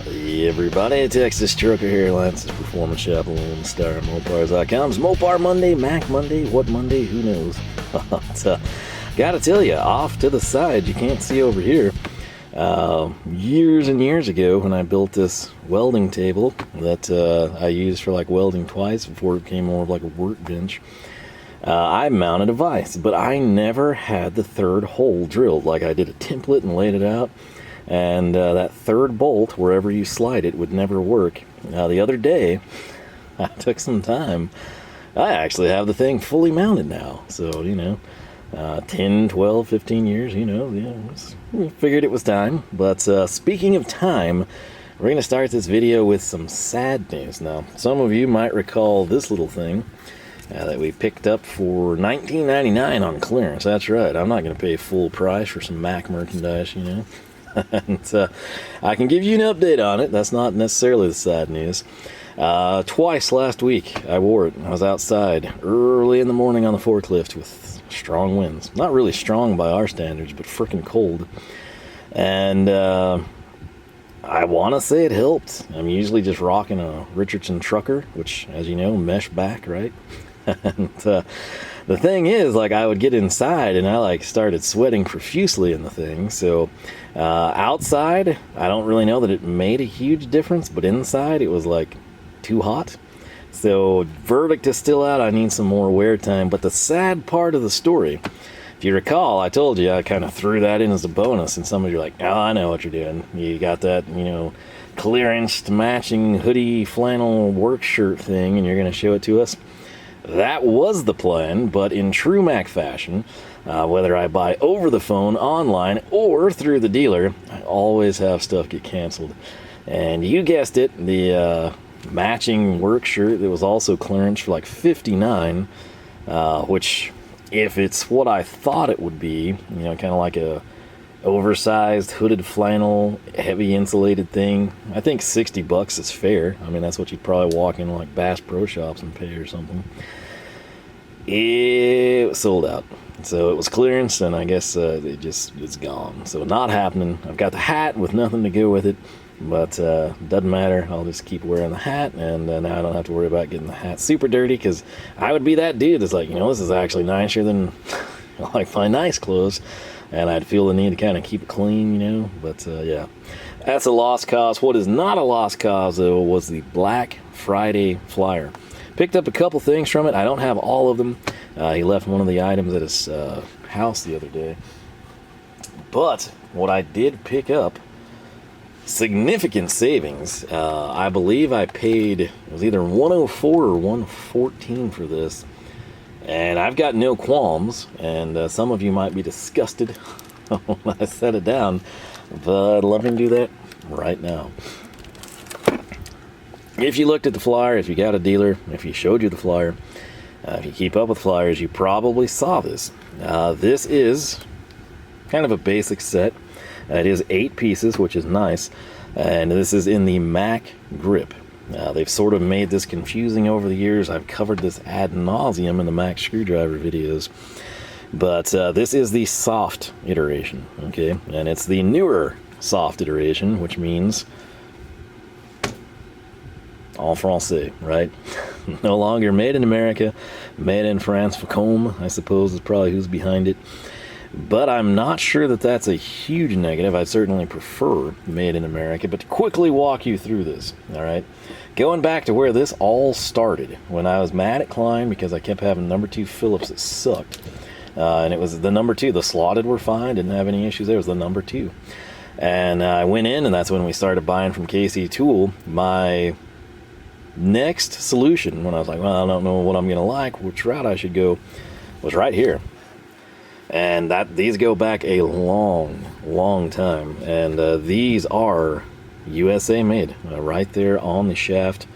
Hey everybody, Texas Trucker here, Lance's Performance Shop, Lone Star, Mopars.com. It's Mopar Monday, Mac Monday, what Monday, who knows. But, gotta tell you, off to the side, you can't see over here, years and years ago when I built this welding table that I used for like welding twice before it became more of like a workbench, I mounted a vise, but I never had the third hole drilled. Like I did a template and laid it out. And that third bolt, wherever you slide it, would never work. The other day, I took some time. I actually have the thing fully mounted now. So, 10, 12, 15 years, we figured it was time. But speaking of time, we're going to start this video with some sad news. Now, some of you might recall this little thing that we picked up for $19.99 on clearance. That's right. I'm not going to pay full price for some Mac merchandise, And I can give you an update on it. That's not necessarily the sad news. Twice last week I wore it. I was outside early in the morning on the forklift with strong winds. Not really strong by our standards, but freaking cold. And I want to say it helped. I'm usually just rocking a Richardson trucker, which, as you know, mesh back, right? And the thing is, like, I would get inside and I started sweating profusely in the thing. So outside, I don't really know that it made a huge difference, but inside it was like too hot. So verdict is still out. I need some more wear time. But the sad part of the story, if you recall, I told you I kind of threw that in as a bonus, and some of you are like, oh, I know what you're doing. You got that, clearance matching hoodie flannel work shirt thing, and you're going to show it to us. That was the plan, but in true Mac fashion, whether I buy over the phone, online, or through the dealer, I always have stuff get canceled. And you guessed it, the matching work shirt that was also clearance for like $59, which, if it's what I thought it would be, kind of like a oversized hooded flannel, heavy insulated thing, I think $60 is fair. I mean, that's what you'd probably walk in like Bass Pro Shops and pay or something. It was sold out. So it was clearance, and I guess it's gone. So not happening. I've got the hat with nothing to go with it, but doesn't matter. I'll just keep wearing the hat, and now I don't have to worry about getting the hat super dirty, because I would be that dude that's like, this is actually nicer than like my nice clothes. And I'd feel the need to kind of keep it clean, But, yeah, that's a lost cause. What is not a lost cause, though, was the Black Friday flyer. Picked up a couple things from it. I don't have all of them. He left one of the items at his house the other day. But what I did pick up, significant savings. I believe I paid, it was either $104 or $114 for this. And I've got no qualms, and some of you might be disgusted when I set it down, but let me do that right now. If you looked at the flyer, if you got a dealer, if he showed you the flyer, if you keep up with flyers, you probably saw this. This is kind of a basic set. It is 8 pieces, which is nice, and this is in the Mac grip. They've sort of made this confusing over the years. I've covered this ad nauseum in the Mac screwdriver videos. But this is the soft iteration, okay? And it's the newer soft iteration, which means en français, right? No longer made in America, made in France for Combe, I suppose is probably who's behind it. But I'm not sure that that's a huge negative. I certainly prefer made in America. But to quickly walk you through this, all right? Going back to where this all started, when I was mad at Klein because I kept having number 2 Phillips that sucked. And it was the number 2. The slotted were fine, didn't have any issues there. It was the number 2. And I went in, and that's when we started buying from KC Tool. My next solution, when I was like, well, I don't know what I'm going to like, which route I should go, was right here. And these go back a long time, and these are USA made, right there on the shaft.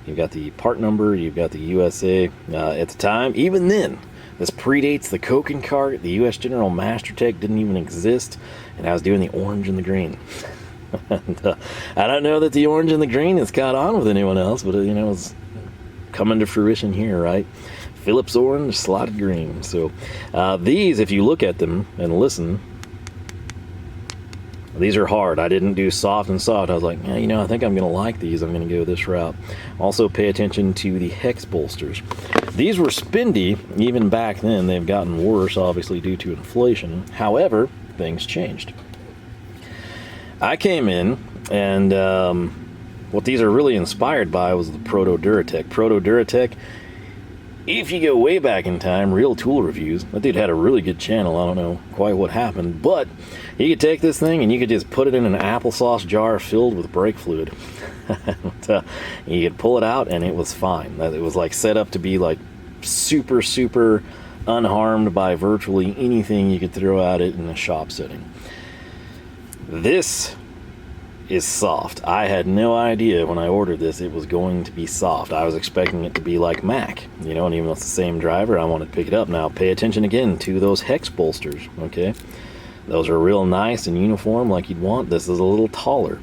You've got the part number, you've got the USA. At the time, even then, this predates the Coke and Cart. The US General Mastertech didn't even exist, and I was doing the orange and the green. And, I don't know that the orange and the green has caught on with anyone else, but it's coming to fruition here, right? Phillips orange, slotted green. So these, if you look at them and listen, These are hard. I didn't do soft and soft. I was like, you know, I think I'm going to like these. I'm going to go this route. Also pay attention to the hex bolsters. These were spendy even back then. They've gotten worse, obviously, due to inflation. However, things changed. I came in, and what these are really inspired by was the Proto Duratek. Proto Duratek, if you go way back in time, Real Tool Reviews, that dude had a really good channel. I don't know quite what happened, but you could take this thing and you could just put it in an applesauce jar filled with brake fluid. You could pull it out and it was fine. It was like set up to be like super, super unharmed by virtually anything you could throw at it in a shop setting. This is soft. I had no idea when I ordered this it was going to be soft. I was expecting it to be like Mac, you know, and even though it's the same driver, I wanted to pick it up. Now, pay attention again to those hex bolsters, okay? Those are real nice and uniform like you'd want. This is a little taller.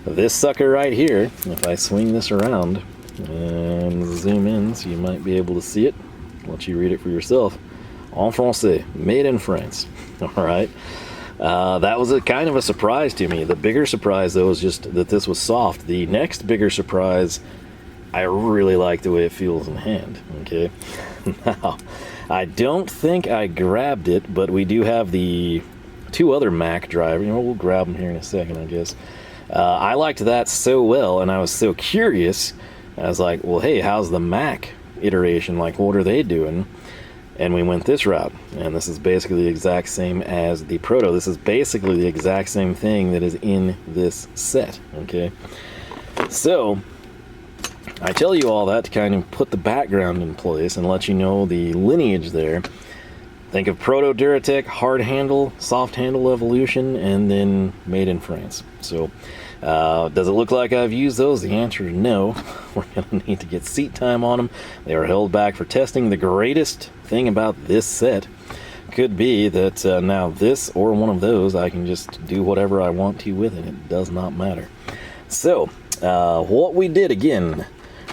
This sucker right here, if I swing this around and zoom in so you might be able to see it, I'll let you read it for yourself. En français, made in France, all right? That was a kind of a surprise to me. The bigger surprise, though, is just that this was soft. The next bigger surprise, I really like the way it feels in hand, okay? Now, I don't think I grabbed it, but we do have the two other Mac drivers. You know, we'll grab them here in a second, I guess. I liked that so well, and I was so curious. I was like, well, hey, how's the Mac iteration? Like, what are they doing? And we went this route, and this is basically the exact same as the Proto. This is basically the exact same thing that is in this set, okay? So, I tell you all that to kind of put the background in place and let you know the lineage there. Think of Proto Duratek, hard handle, soft handle evolution, and then made in France. So, does it look like I've used those? The answer is no. We're going to need to get seat time on them. They are held back for testing. The greatest thing about this set could be that now this or one of those, I can just do whatever I want to with it. It does not matter. So, what we did again,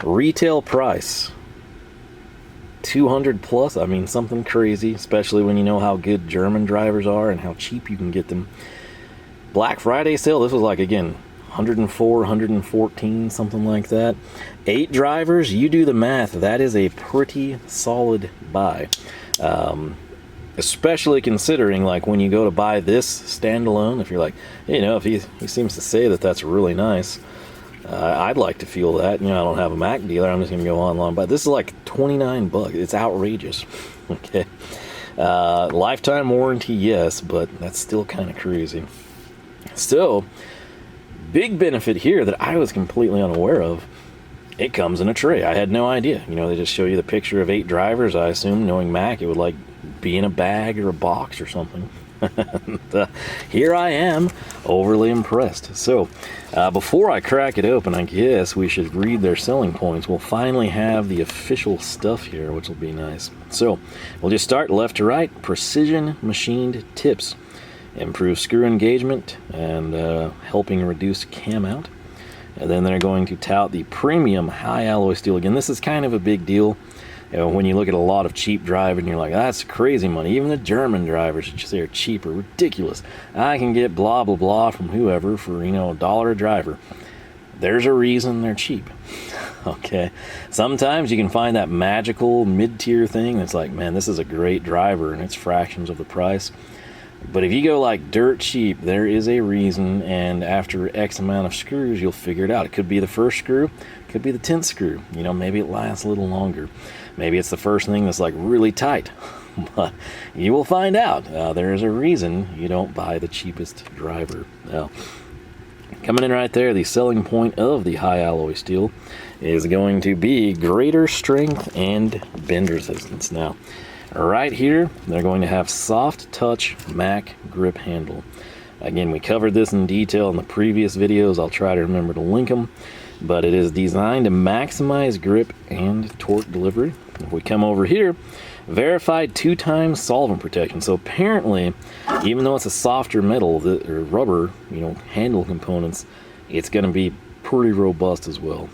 retail price, 200 plus. I mean, something crazy, especially when you know how good German drivers are and how cheap you can get them. Black Friday sale, this was like, again, 104, 114, something like that. 8 drivers, you do the math, that is a pretty solid buy. Especially considering, like, when you go to buy this standalone, if you're like, you know, if he seems to say that that's really nice, I'd like to feel that. You know, I don't have a Mac dealer, I'm just going to go online, but this is like 29 bucks. It's outrageous. Okay. Lifetime warranty, yes, but that's still kind of crazy. So, big benefit here that I was completely unaware of, it comes in a tray. I had no idea. You know, they just show you the picture of 8 drivers. I assume, knowing Mac, it would like be in a bag or a box or something. Here I am, overly impressed. So, before I crack it open, I guess we should read their selling points. We'll finally have the official stuff here, which will be nice. So, we'll just start left to right. Precision machined tips. Improve screw engagement and helping reduce cam out. And then they're going to tout the premium high alloy steel. Again, this is kind of a big deal. You know, when you look at a lot of cheap drivers and you're like, that's crazy money. Even the German drivers that you say are cheap are ridiculous. I can get blah, blah, blah from whoever for, you know, $1 a driver. There's a reason they're cheap. Okay. Sometimes you can find that magical mid-tier thing that's like, man, this is a great driver and it's fractions of the price. But if you go like dirt cheap, there is a reason, and after X amount of screws, you'll figure it out. It could be the first screw, could be the 10th screw. You know, maybe it lasts a little longer. Maybe it's the first thing that's like really tight. But you will find out. There is a reason you don't buy the cheapest driver. Now, coming in right there, the selling point of the high alloy steel is going to be greater strength and bend resistance. Now, right here, they're going to have soft touch Mac grip handle. Again, we covered this in detail in the previous videos. I'll try to remember to link them. But it is designed to maximize grip and torque delivery. If we come over here, verified 2x solvent protection. So apparently, even though it's a softer metal or rubber, you know, handle components, it's going to be pretty robust as well.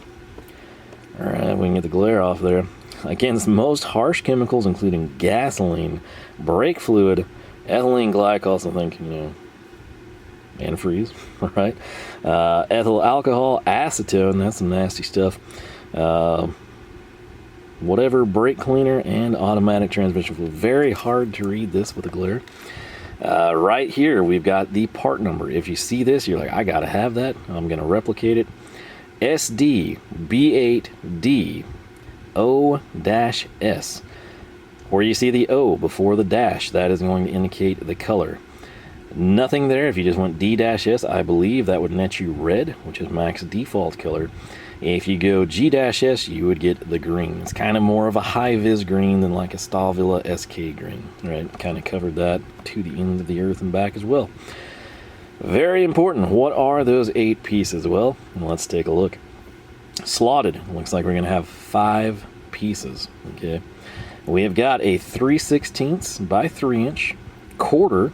All right, we can get the glare off there. Against most harsh chemicals, including gasoline, brake fluid, ethylene glycol, I think, you know, antifreeze, right? Ethyl alcohol, acetone, that's some nasty stuff. Whatever, brake cleaner, and automatic transmission fluid. Very hard to read this with a glare. Right here, we've got the part number. If you see this, you're like, I gotta have that. I'm gonna replicate it. SD B8D-O-S. Where you see the O before the dash, that is going to indicate the color. Nothing there. If you just went D-S, I believe that would net you red, which is Mac's default color. If you go G-S, you would get the green. It's kind of more of a high-vis green than like a Stavilla SK green, right? Kind of covered that to the end of the earth and back as well. Very important. What are those 8 pieces? Well, let's take a look. Slotted. Looks like we're going to have 5 pieces, okay? We have got a 3/16 by 3 inch, quarter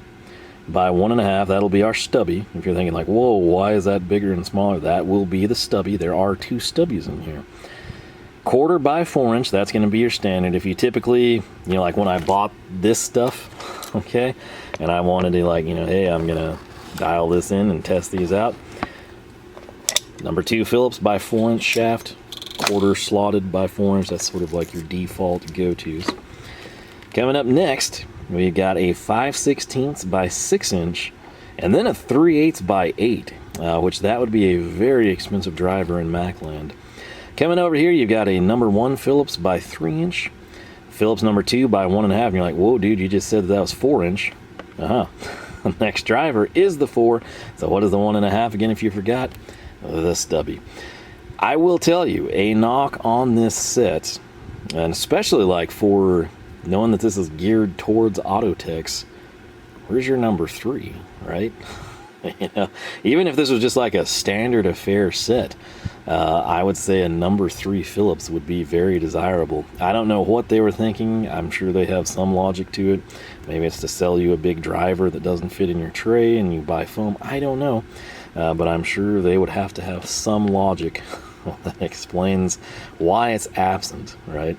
by 1.5. That'll be our stubby. If you're thinking like, whoa, why is that bigger and smaller? That will be the stubby. There are 2 stubbies in here. Quarter by 4 inch, that's going to be your standard. If you typically, you know, like when I bought this stuff, okay, and I wanted to like, you know, hey, I'm going to dial this in and test these out. Number 2 Phillips by 4 inch shaft, quarter slotted by 4 inch. That's sort of like your default go-tos. Coming up next, we've got a 5/16 by 6 inch, and then a 3/8 by 8, which that would be a very expensive driver in Macland. Coming over here, you've got a number 1 Phillips by 3 inch, Phillips number 2 by 1.5, and you're like, whoa, dude, you just said that was 4 inch. The next driver is the 4. So what is the 1.5 again, if you forgot? The stubby. I will tell you, a knock on this set, and especially like for knowing that this is geared towards auto techs, where's your number 3, right? You know, even if this was just like a standard affair set, I would say a number 3 Phillips would be very desirable. I don't know what they were thinking. I'm sure they have some logic to it. Maybe it's to sell you a big driver that doesn't fit in your tray and you buy foam. I don't know. But I'm sure they would have to have some logic that explains why it's absent, right?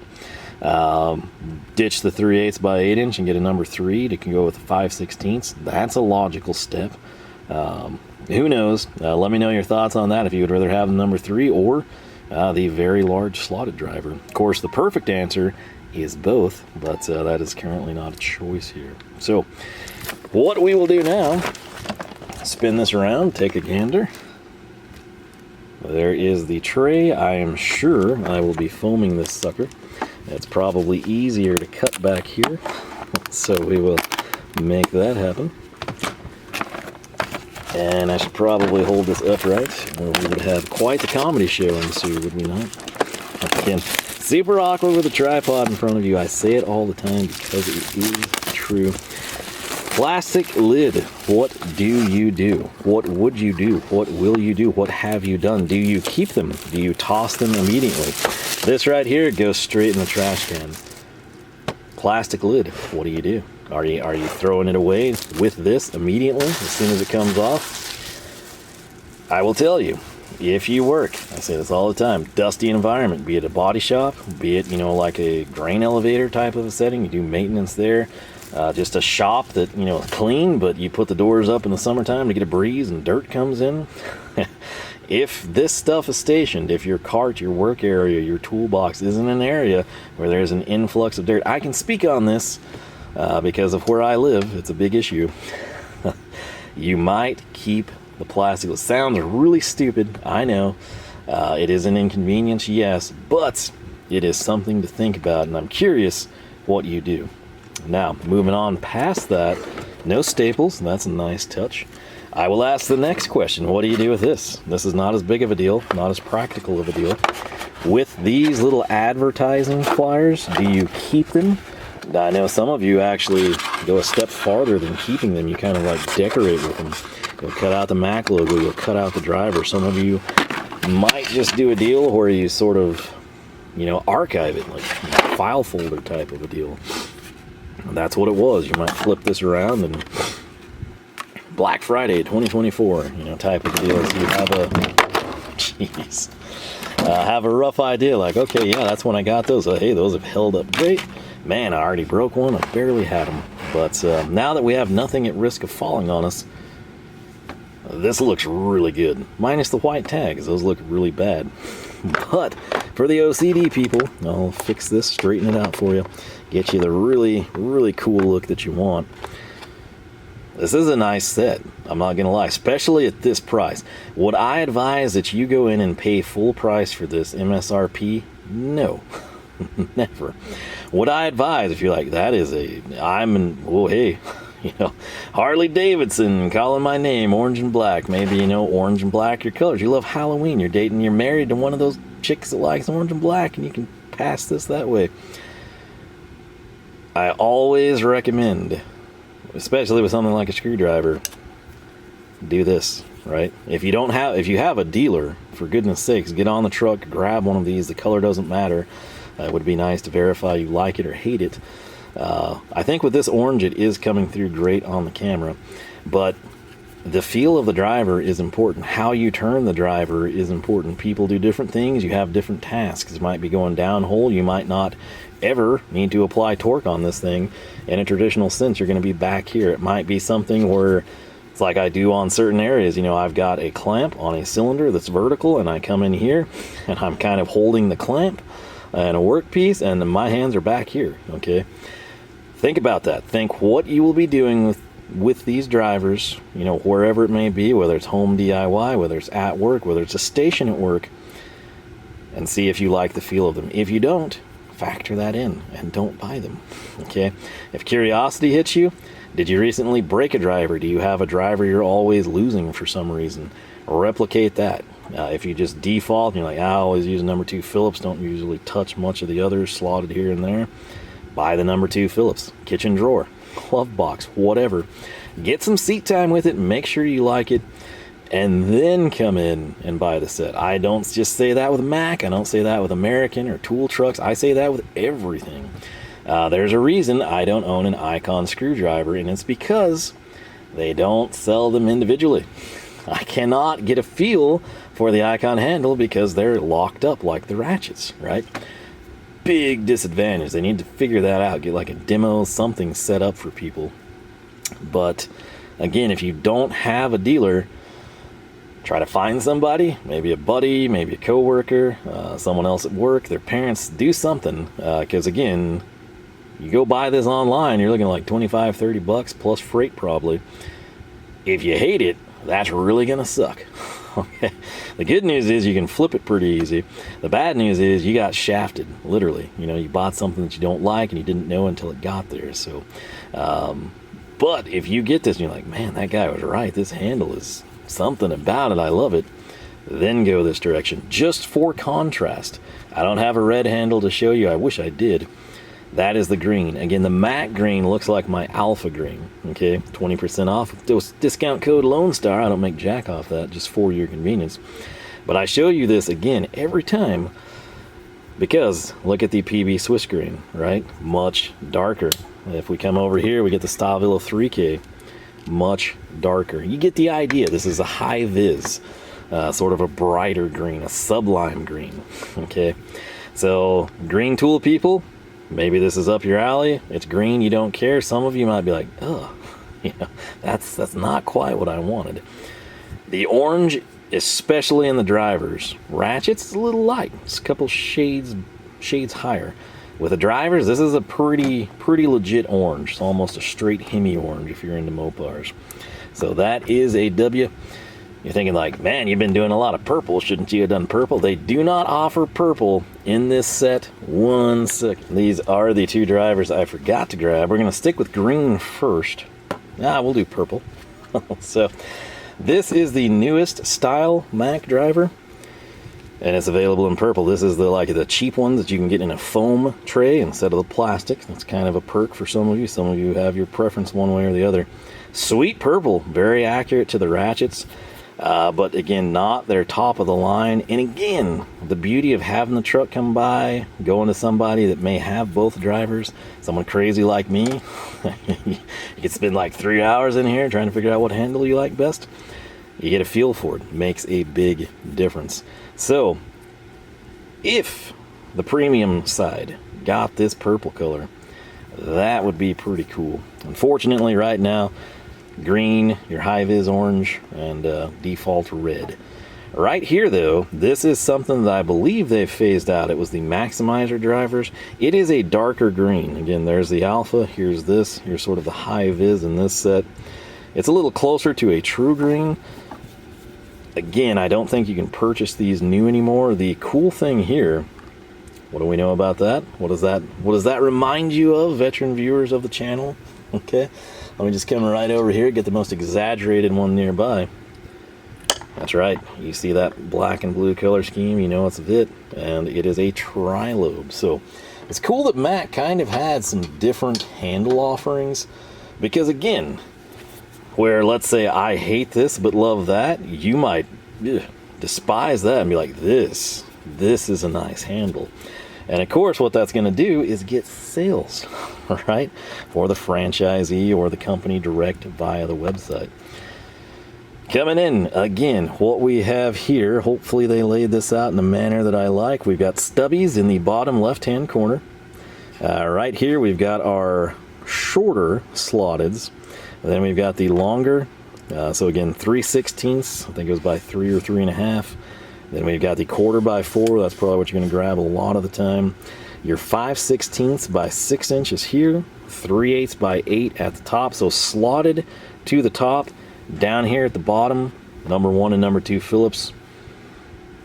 Ditch the 3/8 by 8 inch and get a number 3 to go with the 5/16. That's a logical step. Who knows? Let me know your thoughts on that, if you would rather have the number 3 or the very large slotted driver. Of course, the perfect answer is both, but that is currently not a choice here. So what we will do now, spin this around, take a gander. There is the tray. I am sure I will be foaming this sucker. It's probably easier to cut back here, so we will make that happen. And I should probably hold this upright, or we would have quite the comedy show ensue, would we not? Again, super awkward with a tripod in front of you. I say it all the time because it is true. Plastic lid. What do you do? What would you do? What will you do? What have you done? Do you keep them? Do you toss them immediately? This right here goes straight in the trash can. Plastic lid. What do you do? Are you throwing it away with this immediately as soon as it comes off? I will tell you, if you work, I say this all the time, dusty environment, be it a body shop, be it, you know, like a grain elevator type of a setting, you do maintenance there. Just a shop that, you know, clean, but you put the doors up in the summertime to get a breeze and dirt comes in. If this stuff is stationed, if your cart, your work area, your toolbox is in an area where there's an influx of dirt, I can speak on this because of where I live. It's a big issue. You might keep the plastic. It sounds really stupid, I know. It is an inconvenience, yes, but it is something to think about, and I'm curious what you do. Now, moving on past that, no staples, that's a nice touch. I will ask the next question. What do you do with this? This is not as big of a deal, not as practical of a deal. With these little advertising flyers, do you keep them? I know some of you actually go a step farther than keeping them. You kind of like decorate with them. You'll cut out the Mac logo, you'll cut out the driver. Some of you might just do a deal where you sort of, you know, archive it, like a file folder type of a deal. And that's what it was. You might flip this around and Black Friday 2024, you know, type of deal. So you have have a rough idea, like, okay, yeah, that's when I got those. Hey, those have held up great. Man, I already broke one. I barely had them. But now that we have nothing at risk of falling on us, This looks really good, minus the white tags. Those look really bad. But for the OCD people, I'll fix this, straighten it out for you, get you the really, really cool look that you want. This is a nice set, I'm not gonna lie, especially at this price. Would I advise that you go in and pay full price for this MSRP? No. Never. Would I advise, if you're like, that is well, hey, you know, Harley Davidson calling my name, orange and black. Maybe, you know, orange and black your colors. You love Halloween. You're married to one of those chicks that likes orange and black, and you can pass this that way. I always recommend, especially with something like a screwdriver, do this, right? If you have a dealer, for goodness sakes, get on the truck, grab one of these. The color doesn't matter. It would be nice to verify you like it or hate it. I think with this orange, it is coming through great on the camera, but the feel of the driver is important. How you turn the driver is important. People do different things. You have different tasks. It might be going downhole. You might not ever need to apply torque on this thing in a traditional sense. You're going to be back here. It might be something where it's like I do on certain areas. You know, I've got a clamp on a cylinder that's vertical, and I come in here and I'm kind of holding the clamp and a workpiece, and my hands are back here. Okay, think about that. Think what you will be doing with these drivers, you know, wherever it may be, whether it's home DIY, whether it's at work, whether it's a station at work, and see if you like the feel of them. If you don't, factor that in and don't buy them. Okay, if curiosity hits you, did you recently break a driver? Do you have a driver you're always losing for some reason? Replicate that. If you just default and you're like, I always use number 2 Phillips, don't usually touch much of the others, slotted here and there, buy the number 2 Phillips. Kitchen drawer, glove box, whatever. Get some seat time with it, make sure you like it, and then come in and buy the set. I don't just say that with Mac, I don't say that with American or tool trucks, I say that with everything. There's a reason I don't own an Icon screwdriver, and it's because they don't sell them individually. I cannot get a feel for the Icon handle because they're locked up like the ratchets, right? Big disadvantage. They need to figure that out, get like a demo, something set up for people. But again, if you don't have a dealer, try to find somebody, maybe a buddy, maybe a coworker, someone else at work, their parents, do something, because again, you go buy this online, you're looking at like 25, 30 bucks plus freight probably. If you hate it, that's really gonna suck. Okay. The good news is you can flip it pretty easy. The bad news is you got shafted, literally. You know, you bought something that you don't like and you didn't know until it got there. So, but if you get this and you're like, man, that guy was right, this handle is something about it, I love it, then go this direction. Just for contrast, I don't have a red handle to show you. I wish I did. That is the green. Again, the matte green looks like my alpha green. Okay, 20% off. Discount code Lone Star. I don't make jack off that, just for your convenience. But I show you this again every time because look at the PB Swiss green, right? Much darker. If we come over here, we get the Stavilla 3K. Much darker. You get the idea. This is a high vis, sort of a brighter green, a sublime green. Okay, so green tool people, maybe this is up your alley. It's green, you don't care. Some of you might be like, oh, you know, that's not quite what I wanted. The orange, especially in the drivers, ratchets, is a little light. It's a couple shades higher. With the drivers, this is a pretty legit orange. It's almost a straight Hemi orange if you're into Mopars. So that is a W. You're thinking like, man, you've been doing a lot of purple. Shouldn't you have done purple? They do not offer purple in this set. 1 second. These are the 2 drivers I forgot to grab. We're going to stick with green first. We'll do purple. So this is the newest style Mac driver, and it's available in purple. This is the cheap ones that you can get in a foam tray instead of the plastic. That's kind of a perk for some of you. Some of you have your preference one way or the other. Sweet purple, very accurate to the ratchets. But again, not their top of the line. And again, the beauty of having the truck come by, going to somebody that may have both drivers, someone crazy like me, you can spend like 3 hours in here trying to figure out what handle you like best. You get a feel for it. Makes a big difference. So, if the premium side got this purple color, that would be pretty cool. Unfortunately, right now, green, your high-vis orange, and default red. Right here, though, this is something that I believe they've phased out. It was the Macsimizer drivers. It is a darker green. Again, there's the alpha. Here's this. Here's sort of the high-vis in this set. It's a little closer to a true green. Again, I don't think you can purchase these new anymore. The cool thing here, what do we know about that? What does that remind you of, veteran viewers of the channel? Okay, let me just come right over here, get the most exaggerated one nearby. That's right, you see that black and blue color scheme, you know it's a VIT, and it is a tri-lobe. So it's cool that Mac kind of had some different handle offerings, because again, where let's say I hate this but love that, you might despise that and be like, this is a nice handle. And of course what that's going to do is get sales, right, for the franchisee or the company direct via the website. Coming in, again, what we have here, hopefully they laid this out in a manner that I like. We've got stubbies in the bottom left-hand corner. Right here we've got our shorter slotteds. And then we've got the longer, so again 3/16, I think it was by 3 or 3.5. Then we've got the 1/4 by 4, that's probably what you're going to grab a lot of the time. Your 5/16 by 6 inches here, 3/8 by 8 at the top, so slotted to the top. Down here at the bottom, number 1 and number 2 Phillips.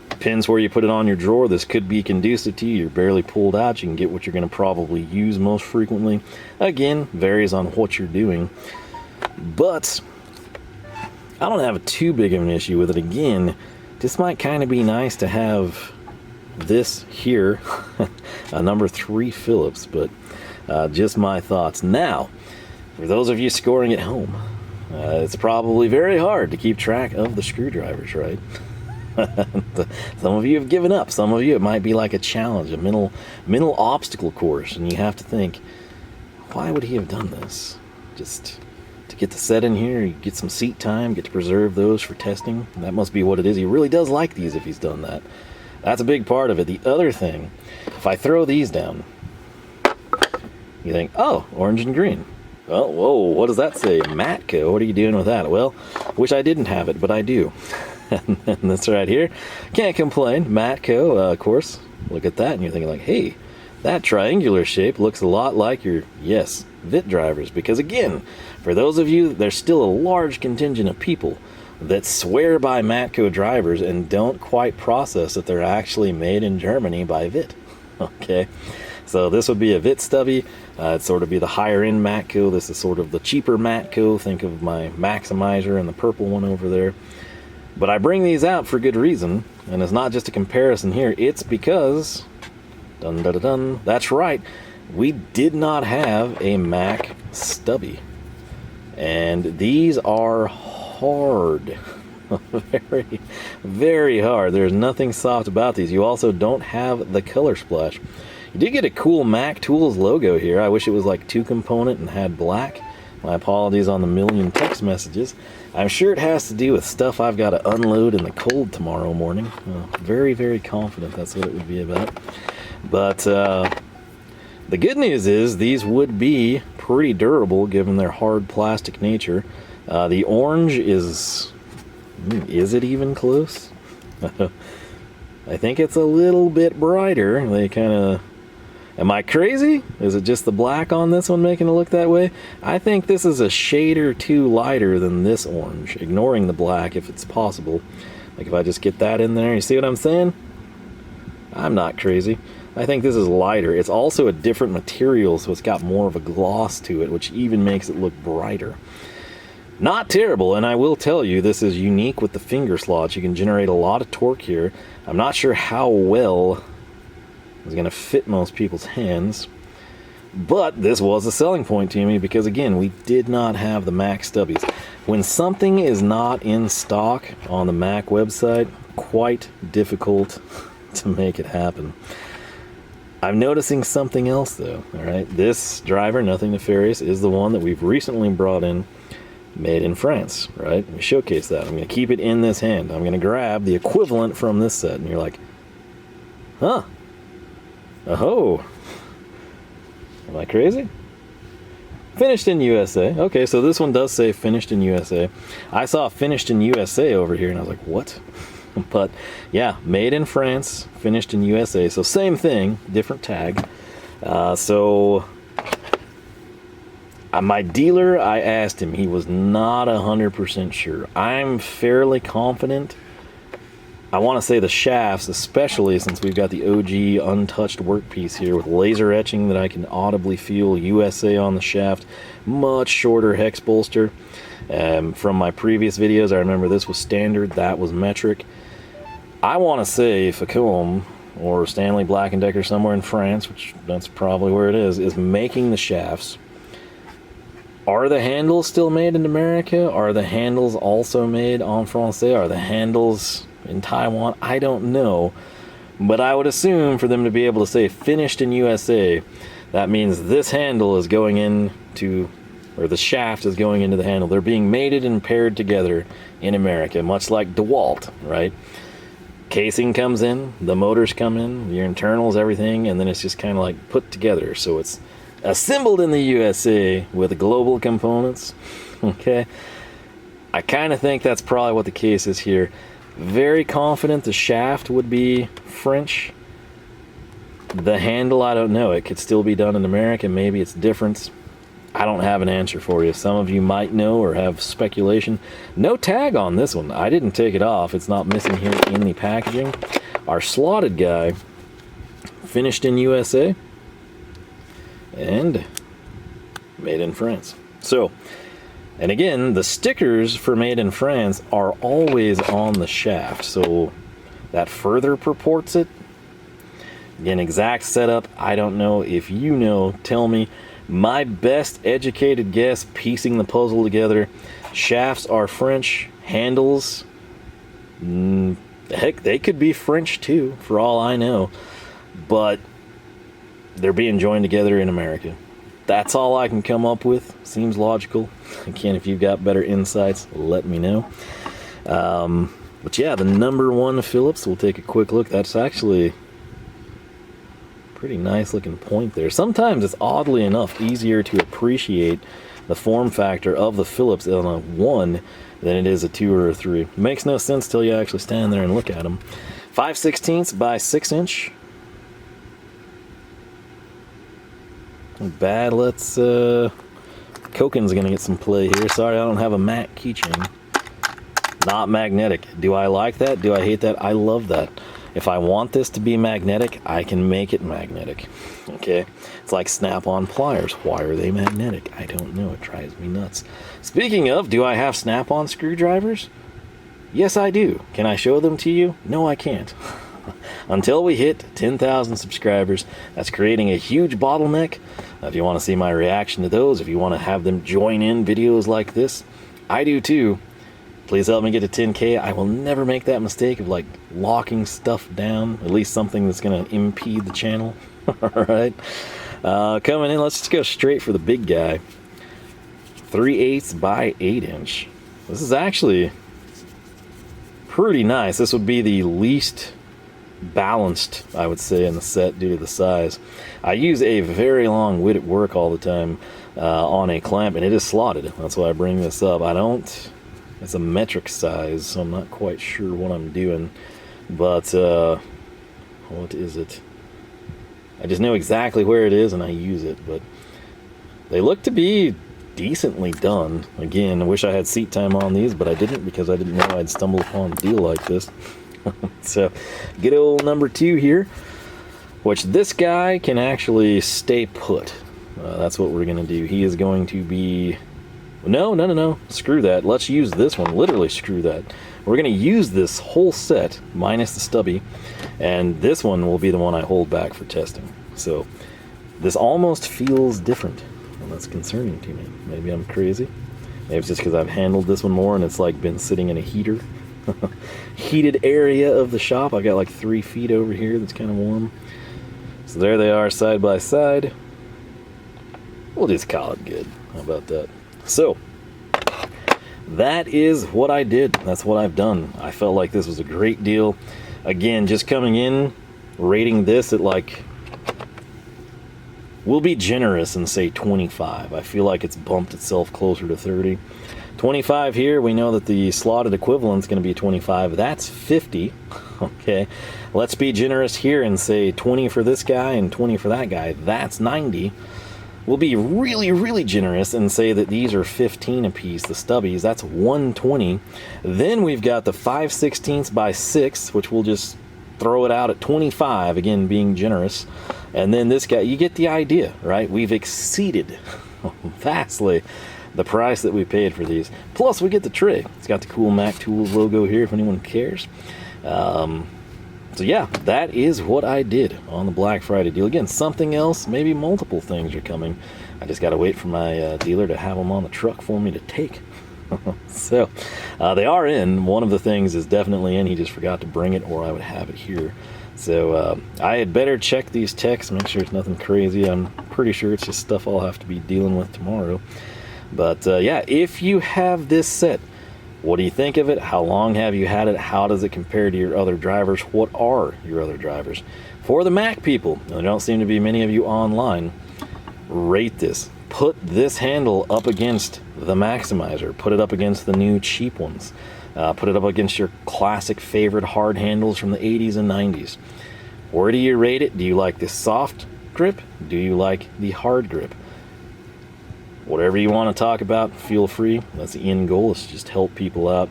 Depends where you put it on your drawer. This could be conducive to you. You're barely pulled out. You can get what you're going to probably use most frequently. Again, varies on what you're doing. But I don't have too big of an issue with it. Again, this might kind of be nice to have this here, a number 3 Phillips, but just my thoughts. Now, for those of you scoring at home, it's probably very hard to keep track of the screwdrivers, right? Some of you have given up. Some of you, it might be like a challenge, a mental obstacle course, and you have to think, why would he have done this? Just to get the set in here, you get some seat time, get to preserve those for testing. That must be what it is. He really does like these if he's done that. That's a big part of it. The other thing, if I throw these down, you think, oh, orange and green. Well, whoa, what does that say? Matco, what are you doing with that? Well, wish I didn't have it, but I do. And this right here, can't complain. Matco, of course, look at that, and you're thinking like, hey, that triangular shape looks a lot like your, yes, VIT drivers. Because again, for those of you, there's still a large contingent of people that swear by Matco drivers and don't quite process that they're actually made in Germany by VIT. Okay, so this would be a VIT stubby. It'd sort of be the higher end Matco. This is sort of the cheaper Matco. Think of my Macsimizer and the purple one over there. But I bring these out for good reason, and it's not just a comparison here. It's because, dun dun dun dun, that's right, we did not have a Mac stubby. And these are hard. Very, very hard. There's nothing soft about these. You also don't have the color splash. You did get a cool Mac Tools logo here. I wish it was like 2-component and had black. My apologies on the million text messages. I'm sure it has to do with stuff I've got to unload in the cold tomorrow morning. Very, very confident that's what it would be about. But the good news is these would be pretty durable given their hard plastic nature. The orange is it even close? I think it's a little bit brighter. They kind of, am I crazy? Is it just the black on this one making it look that way? I think this is a shade or 2 lighter than this orange, ignoring the black if it's possible. Like if I just get that in there, you see what I'm saying? I'm not crazy. I think this is lighter. It's also a different material, so it's got more of a gloss to it, which even makes it look brighter. Not terrible, and I will tell you, this is unique with the finger slots. You can generate a lot of torque here. I'm not sure how well it's going to fit most people's hands, but this was a selling point to me because, again, we did not have the Mac stubbies. When something is not in stock on the Mac website, quite difficult to make it happen. I'm noticing something else, though. All right, this driver, Nothing Nefarious, is the one that we've recently brought in, made in France, right? Let me showcase that. I'm going to keep it in this hand. I'm going to grab the equivalent from this set, and you're like, huh? Oh, am I crazy? Finished in USA. Okay, so this one does say finished in USA. I saw finished in USA over here, and I was like, what? But yeah, made in France, finished in USA. So same thing, different tag. My dealer, I asked him, he was not 100% sure. I'm fairly confident. I want to say the shafts, especially since we've got the OG untouched workpiece here with laser etching that I can audibly feel USA on the shaft. Much shorter hex bolster. From my previous videos, I remember this was standard, that was metric. I want to say Facom or Stanley Black & Decker somewhere in France, which that's probably where it is making the shafts. Are the handles still made in America? Are the handles also made en français? Are the handles in Taiwan? I don't know, but I would assume for them to be able to say finished in USA, that means this handle is going into, or the shaft is going into the handle. They're being mated and paired together in America, much like DeWalt, right? Casing comes in, the motors come in, your internals, everything, and then it's just kind of like put together. So it's assembled in the USA with global components. Okay, I kind of think that's probably what the case is here. Very confident the shaft would be French. The handle, I don't know. It could still be done in America. Maybe it's different. I don't have an answer for you. Some of you might know or have speculation. No tag on this one. I didn't take it off. It's not missing here in the packaging. Our slotted guy, finished in USA and made in France. So, and again, the stickers for made in France are always on the shaft, so that further purports it. Again, exact setup, I don't know. If you know, tell me. My best educated guess, piecing the puzzle together, shafts are French, handles, heck, they could be French too, for all I know, but they're being joined together in America. That's all I can come up with. Seems logical. Again, if you've got better insights, let me know. But yeah, the number 1 Phillips, we'll take a quick look. That's actually pretty nice looking point there. Sometimes it's oddly enough easier to appreciate the form factor of the Phillips on a 1 than it is a 2 or a 3. It makes no sense till you actually stand there and look at them. 5/16 by 6 inch. Not bad. Let's Koken's gonna get some play here. Sorry, I don't have a Mac keychain. Not magnetic. Do I like that? Do I hate that? I love that. If I want this to be magnetic, I can make it magnetic. Okay? It's like snap-on pliers. Why are they magnetic? I don't know. It drives me nuts. Speaking of, do I have snap-on screwdrivers? Yes, I do. Can I show them to you? No, I can't. Until we hit 10,000 subscribers, that's creating a huge bottleneck. If you want to see my reaction to those, if you want to have them join in videos like this, I do too. Please help me get to 10K. I will never make that mistake of like locking stuff down, at least something that's going to impede the channel. Alright, coming in, let's just go straight for the big guy. 3/8 by 8 inch. This is actually pretty nice. This would be the least balanced, I would say, in the set due to the size. I use a very long wit at work all the time on a clamp, and it is slotted. That's why I bring this up. It's a metric size, so I'm not quite sure what I'm doing, but what is it? I just know exactly where it is and I use it, but they look to be decently done. Again, I wish I had seat time on these, but I didn't because I didn't know I'd stumble upon a deal like this. So, good old number 2 here, which this guy can actually stay put. That's what we're going to do. He is going to be... No. Screw that. Let's use this one. Literally screw that. We're going to use this whole set, minus the stubby, and this one will be the one I hold back for testing. So, this almost feels different, and that's concerning to me. Maybe I'm crazy. Maybe it's just because I've handled this one more, and it's like been sitting in a heater. Heated area of the shop. I've got like 3 feet over here that's kind of warm. So there they are side by side. We'll just call it good. How about that? So, that is what I did. That's what I've done. I felt like this was a great deal. Again, just coming in, rating this at like We'll be generous and say 25. I feel like it's bumped itself closer to 30. 25 here, we know that the slotted equivalent is going to be 25. That's 50. Okay, let's be generous here and say 20 for this guy and 20 for that guy. That's 90. We'll be really, really generous and say that these are 15 apiece, the stubbies. That's 120. Then we've got the 5/16 by 6, which we'll just throw it out at 25, again, being generous. And then this guy, you get the idea, right? We've exceeded vastly the price that we paid for these. Plus, we get the tray. It's got the cool Mac Tools logo here if anyone cares. So yeah, that is what I did on the Black Friday deal. Again, something else, maybe multiple things are coming. I just got to wait for my dealer to have them on the truck for me to take. So they are in. One of the things is definitely in. He just forgot to bring it, or I would have it here. So I had better check these texts, make sure it's nothing crazy. I'm pretty sure it's just stuff I'll have to be dealing with tomorrow. But yeah, if you have this set, what do you think of it? How long have you had it? How does it compare to your other drivers? What are your other drivers? For the Mac people, there don't seem to be many of you online, rate this. Put this handle up against the Macsimizer. Put it up against the new cheap ones. Put it up against your classic favorite hard handles from the 80s and 90s. Where do you rate it? Do you like the soft grip? Do you like the hard grip? Whatever you want to talk about, feel free. That's the end goal, is to just help people out.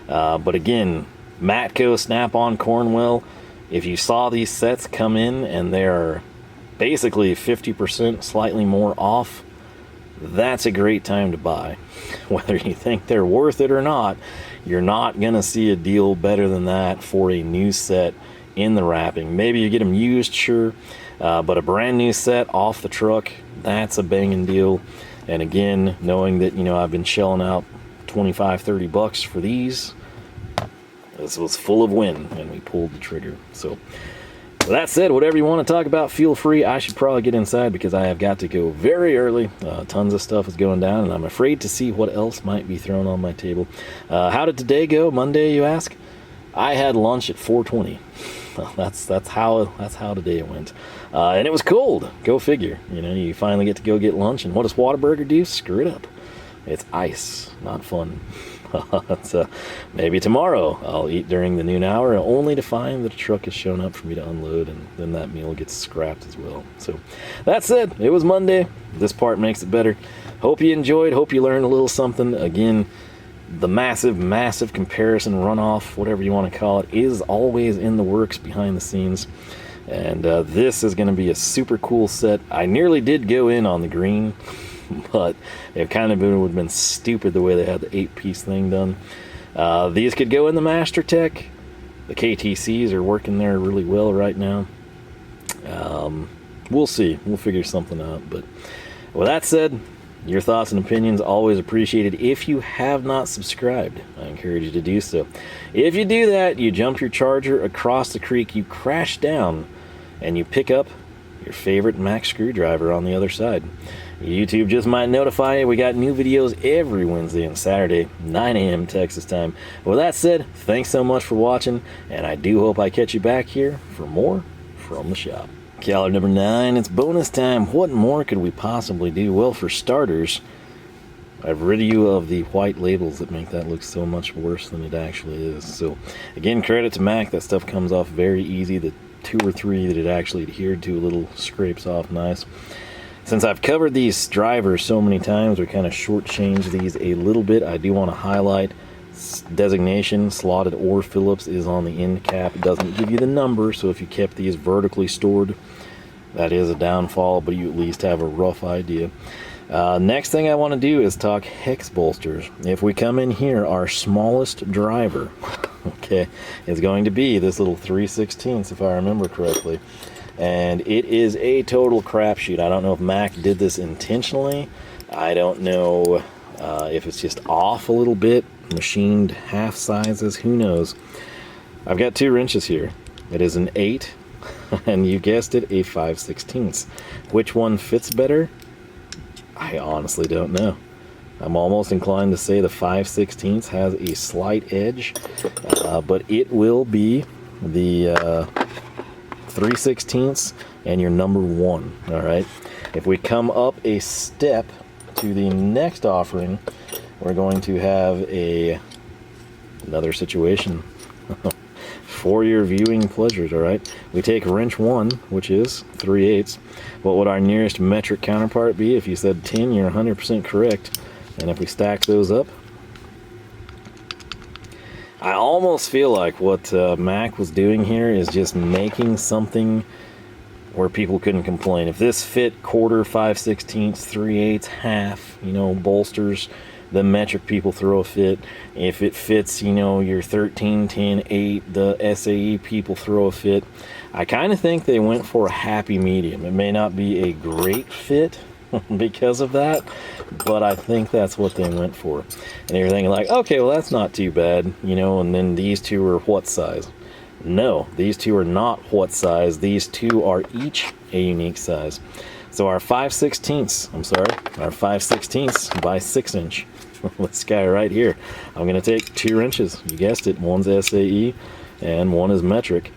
But again, Matco, Snap-on, Cornwell, if you saw these sets come in and they're basically 50%, slightly more off, that's a great time to buy. Whether you think they're worth it or not, you're not going to see a deal better than that for a new set in the wrapping. Maybe you get them used, sure, but a brand new set off the truck, that's a banging deal. And again, knowing that, you know, I've been shelling out 25, 30 bucks for these, this was full of wind and we pulled the trigger. So with that said, whatever you want to talk about, feel free. I should probably get inside because I have got to go very early. Tons of stuff is going down and I'm afraid to see what else might be thrown on my table. How did today go? Monday, you ask? I had lunch at 4:20. That's how today went. And it was cold. Go figure. You know, you finally get to go get lunch, and what does Whataburger do? Screw it up. It's ice. Not fun. So maybe tomorrow I'll eat during the noon hour, only to find that a truck has shown up for me to unload, and then that meal gets scrapped as well. So that said, it was Monday. This part makes it better. Hope you enjoyed. Hope you learned a little something. Again, the massive comparison runoff, whatever you want to call it, is always in the works behind the scenes. And this is going to be a super cool set. I nearly did go in on the green, but it kind of would have been stupid the way they had the 8-piece thing done. These could go in the Master Tech. The KTCs are working there really well right now. We'll see. We'll figure something out. But with that said, your thoughts and opinions always appreciated. If you have not subscribed, I encourage you to do so. If you do that, you jump your Charger across the creek, you crash down, and you pick up your favorite Mac screwdriver on the other side. YouTube just might notify you. We got new videos every Wednesday and Saturday, 9 a.m. Texas time. With that said, thanks so much for watching, and I do hope I catch you back here for more from the shop. Calendar number 9, it's bonus time. What more could we possibly do? Well, for starters, I've rid you of the white labels that make that look so much worse than it actually is. So again, credit to Mac, that stuff comes off very easy. The 2 or 3 that it actually adhered to, little scrapes off nice. Since I've covered these drivers so many times, we kind of shortchange these a little bit. I do want to highlight designation, slotted or Phillips, is on the end cap. It doesn't give you the number, so if you kept these vertically stored, that is a downfall, but you at least have a rough idea. Next thing I want to do is talk hex bolsters. If we come in here, our smallest driver, okay, is going to be this little 3/16, if I remember correctly. And it is a total crapshoot. I don't know if Mac did this intentionally. I don't know if it's just off a little bit, machined half sizes, who knows. I've got 2 wrenches here. It is an 8, and you guessed it, a 5/16. Which one fits better? I honestly don't know. I'm almost inclined to say the 5/16 has a slight edge, but it will be the 3/16 and your number 1. All right. If we come up a step to the next offering, we're going to have another situation for your viewing pleasures. All right, we take wrench 1, which is 3/8. What would our nearest metric counterpart be? If you said 10, you're 100% correct. And if we stack those up, I almost feel like what Mac was doing here is just making something where people couldn't complain. If this fit quarter, 5/16, 3/8, half, you know, bolsters, the metric people throw a fit. If it fits, you know, your 13, 10, 8, the SAE people throw a fit. I kind of think they went for a happy medium. It may not be a great fit because of that, but I think that's what they went for. And you're thinking like, okay, well, that's not too bad, you know, and then these two are what size? No, these two are not what size. These two are each a unique size. So our 5/16, our 5/16 by 6" this guy right here, I'm going to take 2 wrenches. You guessed it, one's SAE and one is metric.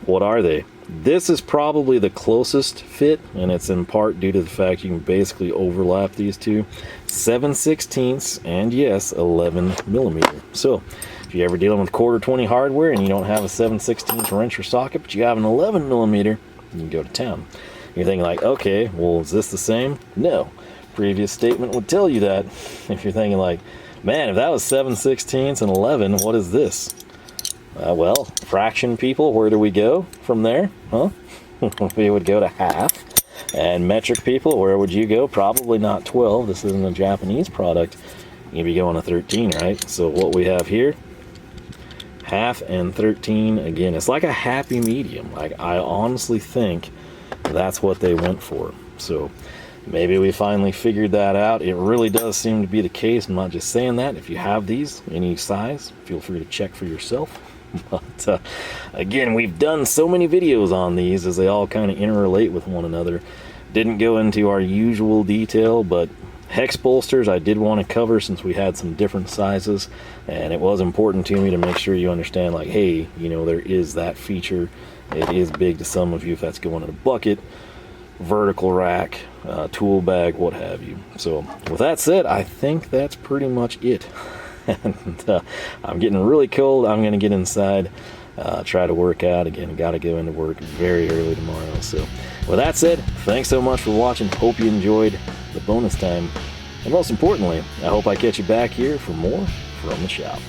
What are they? This is probably the closest fit, and it's in part due to the fact you can basically overlap these two. 7/16 and yes, 11mm. So if you're ever dealing with quarter 20 hardware and you don't have a 7/16 wrench or socket, but you have an 11mm, you can go to town. You're thinking like, okay, well, is this the same? No. Previous statement would tell you that. If you're thinking like, man, if that was 7/16 and 11, what is this? Well, fraction people, where do we go from there? Huh? We would go to half. And metric people, where would you go? Probably not 12. This isn't a Japanese product. You'd be going to 13, right? So what we have here, half and 13. Again, it's like a happy medium. Like, I honestly think that's what they went for. So maybe we finally figured that out. It really does seem to be the case. I'm not just saying that. If you have these, any size, feel free to check for yourself. But again, we've done so many videos on these as they all kind of interrelate with one another. Didn't go into our usual detail, but hex bolsters I did want to cover since we had some different sizes, and it was important to me to make sure you understand, like, hey, you know, there is that feature. It is big to some of you if that's going in a bucket, vertical rack, tool bag, what have you. So with that said, I think that's pretty much it. And I'm getting really cold. I'm gonna get inside, try to work out again. Gotta go into work very early tomorrow. So with that said, thanks so much for watching. Hope you enjoyed the bonus time, and most importantly, I hope I catch you back here for more from the shop.